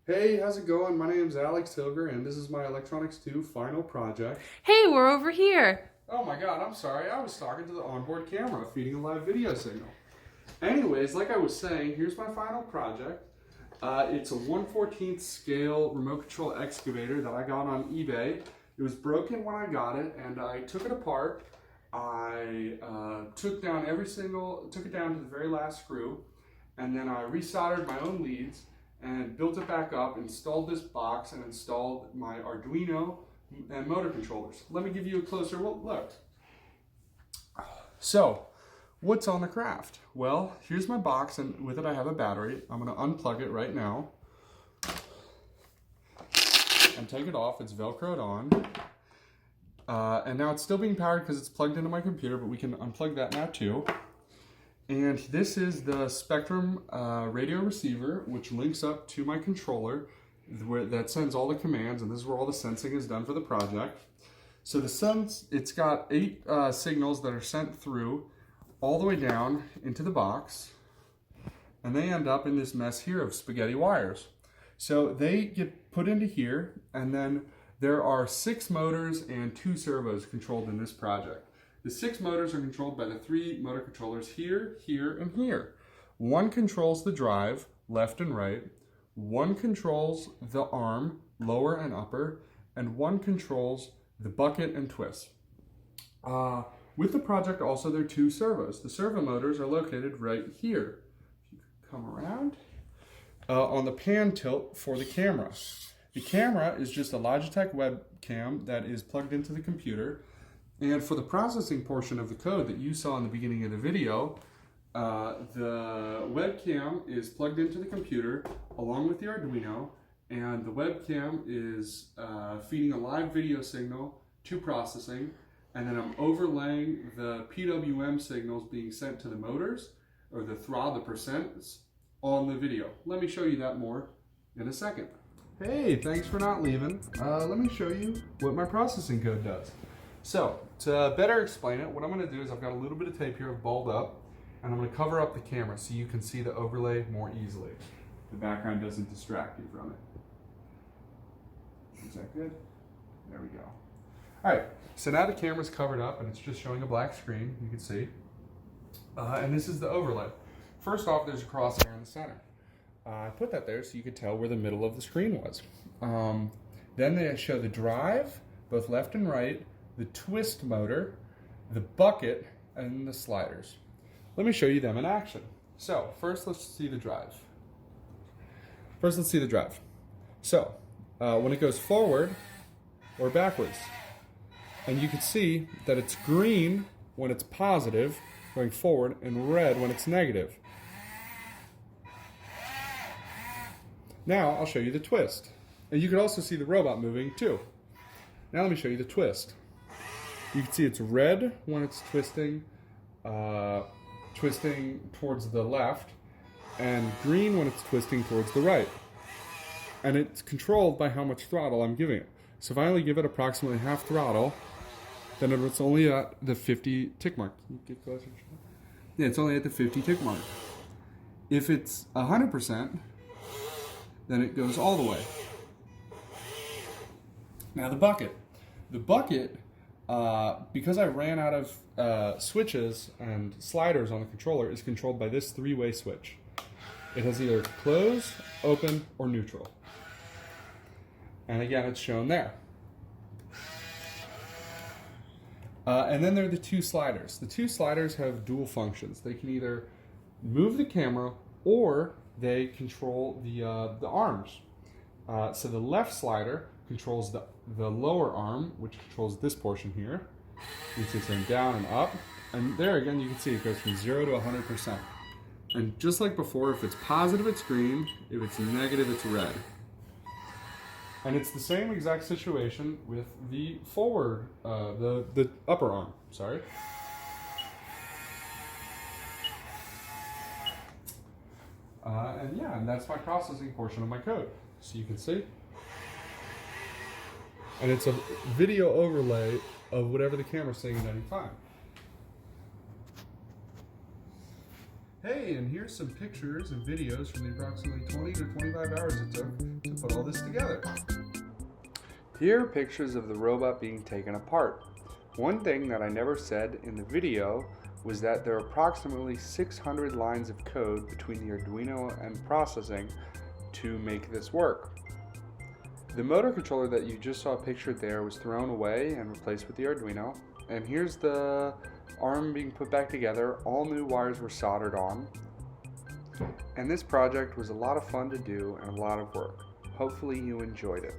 Hey, how's it going? My name's Alex Tilger, and this is my Electronics 2 final project. Hey, we're over here. Oh my god, I'm sorry. I was talking to the onboard camera, feeding a live video signal. Anyways, like I was saying, here's my final project. It's a 1/14 scale remote control excavator that I got on eBay. It was broken when I got it, and I took it apart. I took it down to the very last screw, and then I resoldered my own leads and built it back up, installed this box, and installed my Arduino and motor controllers. Let me give you a closer look. So, what's on the craft? Well, here's my box, and with it I have a battery. I'm going to unplug it right now and take it off. It's Velcroed on. And now it's still being powered because it's plugged into my computer, but we can unplug that now too. And this is the Spectrum radio receiver, which links up to my controller that sends all the commands, and this is where all the sensing is done for the project. So it's got 8 signals that are sent through all the way down into the box, and they end up in this mess here of spaghetti wires. So they get put into here, and then there are 6 motors and 2 servos controlled in this project. The 6 motors are controlled by the 3 motor controllers here, here, and here. One controls the drive, left and right. One controls the arm, lower and upper. And one controls the bucket and twist. With the project also, there are 2 servos. The servo motors are located right here. If you come around, on the pan tilt for the camera. The camera is just a Logitech webcam that is plugged into the computer. And for the processing portion of the code that you saw in the beginning of the video, the webcam is plugged into the computer along with the Arduino, and the webcam is feeding a live video signal to processing, and then I'm overlaying the PWM signals being sent to the motors, or the throttle, the percents, on the video. Let me show you that more in a second. Hey, thanks for not leaving. Let me show you what my processing code does. So, to better explain it, what I'm going to do is I've got a little bit of tape here balled up, and I'm going to cover up the camera so you can see the overlay more easily. The background doesn't distract you from it. Is that good? There we go. Alright, so now the camera's covered up and it's just showing a black screen, you can see. And this is the overlay. First off, there's a crosshair in the center. I put that there so you could tell where the middle of the screen was. Then they show the drive, both left and right, the twist motor, the bucket, and the sliders. Let me show you them in action. So, first let's see the drive. So, when it goes forward or backwards, and you can see that it's green when it's positive, going forward, and red when it's negative. Now, I'll show you the twist. And you can also see the robot moving too. Now let me show you the twist. You can see it's red when it's twisting towards the left, and green when it's twisting towards the right. And it's controlled by how much throttle I'm giving it. So if I only give it approximately half throttle, then it's only at the 50 tick mark. Can you get closer? Yeah, it's only at the 50 tick mark. If it's 100%, then it goes all the way. Now the bucket. Because I ran out of switches and sliders on the controller, is controlled by this 3-way switch. It has either close, open, or neutral. And again, it's shown there. And then there are the 2 sliders. The 2 sliders have dual functions. They can either move the camera or they control the arms. So the left slider controls the lower arm, which controls this portion here. You can see it's going down and up. And there again, you can see it goes from 0 to 100%. And just like before, if it's positive, it's green. If it's negative, it's red. And it's the same exact situation with the forward, the upper arm, sorry. And that's my processing portion of my code. So you can see. And it's a video overlay of whatever the camera's seeing at any time. Hey, and here's some pictures and videos from the approximately 20 to 25 hours it took to put all this together. Here are pictures of the robot being taken apart. One thing that I never said in the video was that there are approximately 600 lines of code between the Arduino and processing to make this work. The motor controller that you just saw pictured there was thrown away and replaced with the Arduino. And here's the arm being put back together. All new wires were soldered on. And this project was a lot of fun to do and a lot of work. Hopefully you enjoyed it.